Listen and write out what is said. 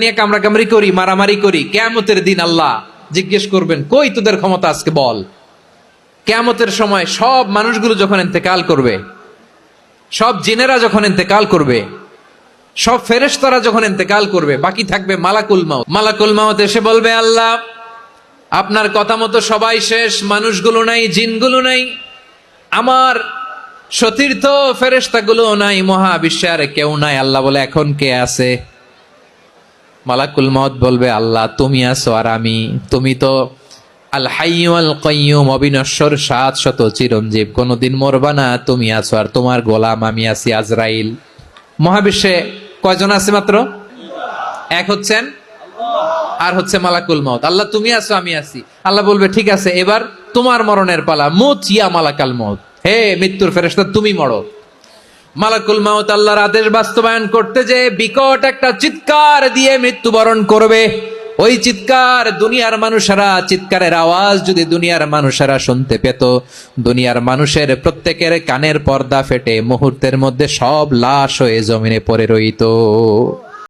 নিয়ে কামড়াকামড়ি করি, মারামারি করি, কিয়ামতের দিন আল্লাহ জিজ্ঞেস করবেন, কই তোদের ক্ষমতা আজকে বল। কিয়ামতের সময় সব মানুষগুলো যখন ইন্তেকাল করবে, সব জিনেরা যখন ইন্তেকাল করবে, সব ফেরেশতারা যখন ইন্তেকাল করবে, বাকি থাকবে মালাকুল মাউত। মালাকুল মাউত এসে বলবে, আল্লাহ আপনার কথা মতো সবাই শেষ, মানুষগুলো নাই, জিনগুলো নাই, আমার সতীর্থ ফেরেশতাগুলো নাই, মহাবিশ্বে আর কেউ নাই। আল্লাহ বলে, এখন কে আছে? মালাকুল মাউত বলবে, আল্লাহ তুমি আছো আর আমি। তুমি তো আল হাইয়্যু আল কাইয়্যুম, অবিনশ্বর, শাশ্বত, চিরঞ্জীব, কোনদিন মরবা না, তুমি আছো আর তোমার গোলাম আমি আছি আজরাইল। মহাবিশ্বে কয়জন আছে? মাত্র এক হচ্ছেন, আর হচ্ছে মালাকুল মাউত। আল্লাহ তুমি আছো আমি আছি। আল্লাহ বলবে, ঠিক আছে, এবার তোমার মরণের পালা, মুত ইয়া মালাকাল মাউত, হে মৃত্যুর ফেরেশতা তুমি মরো। মালাকুল মাউত আল্লাহর আদেশ বাস্তবায়ন করতে যে বিকট একটা চিৎকার দিয়ে মৃত্যুবরণ করবে। ওই চিৎকার দুনিয়ার মানুষেরা, চিৎকারের আওয়াজ যদি দুনিয়ার মানুষেরা শুনতে পেত, দুনিয়ার মানুষের প্রত্যেকের কানের পর্দা ফেটে মুহূর্তের মধ্যে সব লাশ হয়ে জমিনে পড়ে রইত।